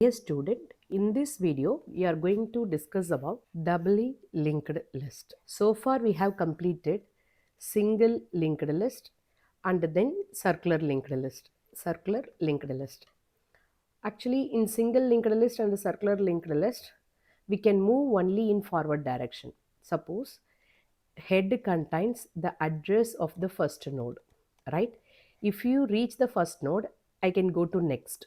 Dear student, in this video, we are going to discuss about doubly linked list. So far, we have completed single linked list and then circular linked list. Circular linked list. Actually, in single linked list and circular linked list, we can move only in forward direction. Suppose head contains the address of the first node, right? If you reach the first node, I can go to next.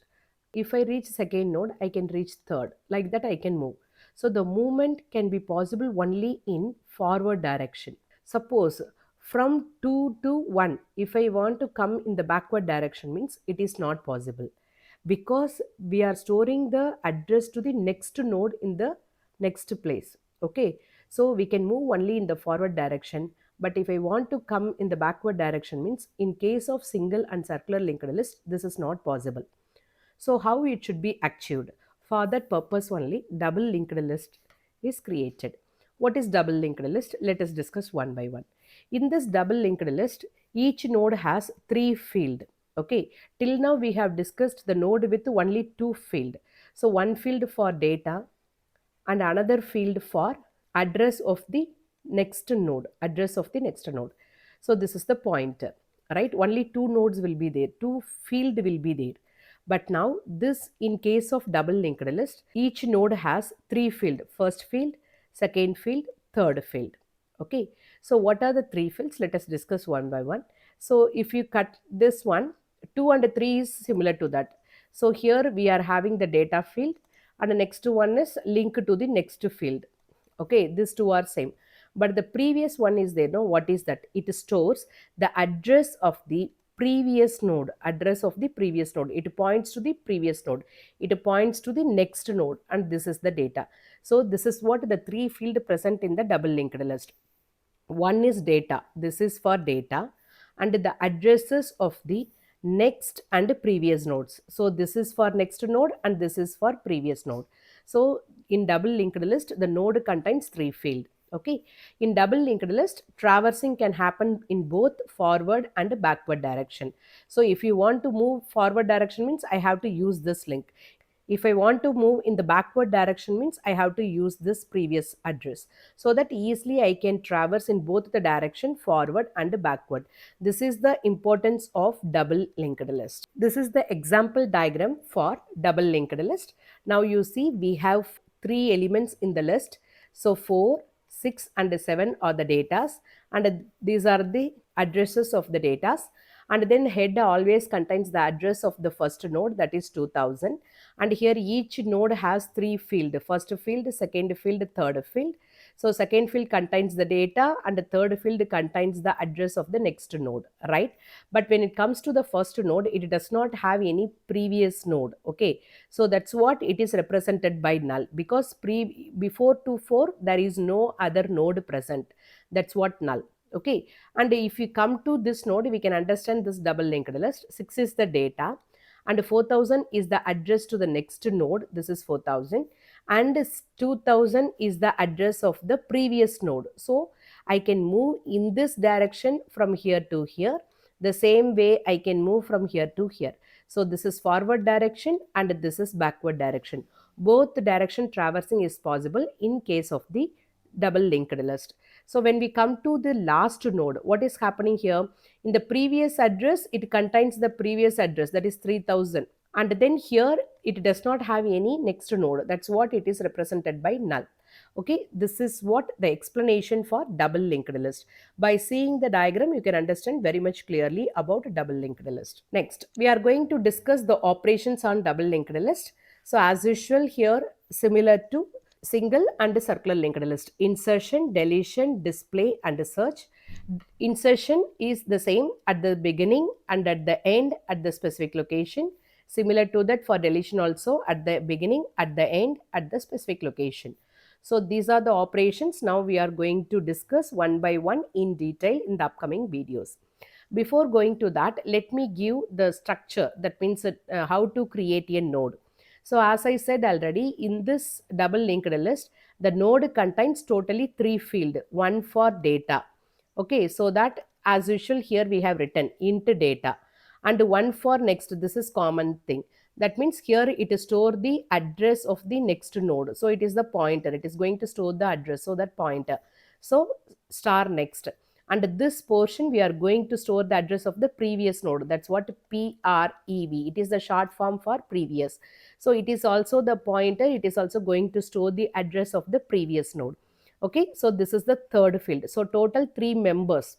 If I reach second node, I can reach third. Like that I can move. So the movement can be possible only in forward direction. Suppose from 2 to 1, if I want to come in the backward direction, means it is not possible, because we are storing the address to the next node in the next place. Okay, so we can move only in the forward direction, but if I want to come in the backward direction, means in case of single and circular linked list, this is not possible. So how it should be achieved? For that purpose only, double linked list is created. What is double linked list? Let us discuss one by one. In this double linked list, each node has 3 field. Okay, till now we have discussed the node with only 2 field. So one field for data and another field for address of the next node. So this is the pointer, right? Only 2 nodes will be there, 2 field will be there. But now this, in case of double linked list, each node has 3 field: first field, second field, third field. Okay, so what are the 3 fields? Let us discuss one by one. So if you cut this one, 2 and 3 is similar to that. So here we are having the data field, and the next one is linked to the next field. Okay, these two are same, but the previous one is there. No, what is that? It stores the address of the previous node. It points to the previous node, it points to the next node, and this is the data. So this is what the 3 field present in the double linked list. One is data, this is for data, and the addresses of the next and previous nodes. So this is for next node and this is for previous node. So in double linked list, the node contains 3 field. Okay, in double linked list, traversing can happen in both forward and backward direction. So if you want to move forward direction, means I have to use this link. If I want to move in the backward direction, means I have to use this previous address, so that easily I can traverse in both the direction, forward and backward. This is the importance of double linked list. This is the example diagram for double linked list. Now you see we have 3 elements in the list. So 4, 6 and 7 are the datas, and these are the addresses of the datas. And then head always contains the address of the first node, that is 2000. And here each node has 3 field: first field, second field, third field. So second field contains the data and the third field contains the address of the next node, right? But when it comes to the first node, it does not have any previous node. Okay, so that's what it is represented by null, because before 4 there is no other node present. That's what null. Okay, and if you come to this node, we can understand this double linked list. 6 is the data and 4000 is the address to the next node. This is 4000, and 2000 is the address of the previous node. So I can move in this direction from here to here. The same way I can move from here to here. So this is forward direction and this is backward direction. Both direction traversing is possible in case of the double linked list. So when we come to the last node, what is happening here? In the previous address, it contains the previous address, that is 3000. And then here, it does not have any next node. That's what it is represented by null. Okay, this is what the explanation for double linked list. By seeing the diagram, you can understand very much clearly about double linked list. Next, we are going to discuss the operations on double linked list. So as usual here, similar to single and circular linked list: insertion, deletion, display and search. Insertion is the same at the beginning and at the end at the specific location. Similar to that for deletion also, at the beginning, at the end, at the specific location. So these are the operations. Now we are going to discuss one by one in detail in the upcoming videos. Before going to that, let me give the structure, that means how to create a node. So as I said already, in this double linked list, the node contains totally 3 field, one for data. Okay, so that as usual here we have written int data, and one for next. This is common thing. That means here it is store the address of the next node. So it is the pointer. It is going to store the address. So that pointer. So star next. And this portion we are going to store the address of the previous node. That's what PREV. It is the short form for previous. So it is also the pointer. It is also going to store the address of the previous node. Okay. So this is the third field. So total 3 members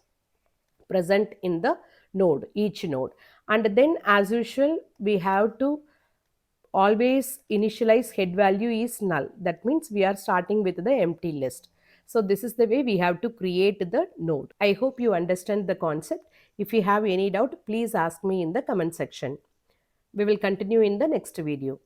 present in the node, each node. And then as usual, we have to always initialize head value is null. That means we are starting with the empty list. So this is the way we have to create the node. I hope you understand the concept. If you have any doubt, please ask me in the comment section. We will continue in the next video.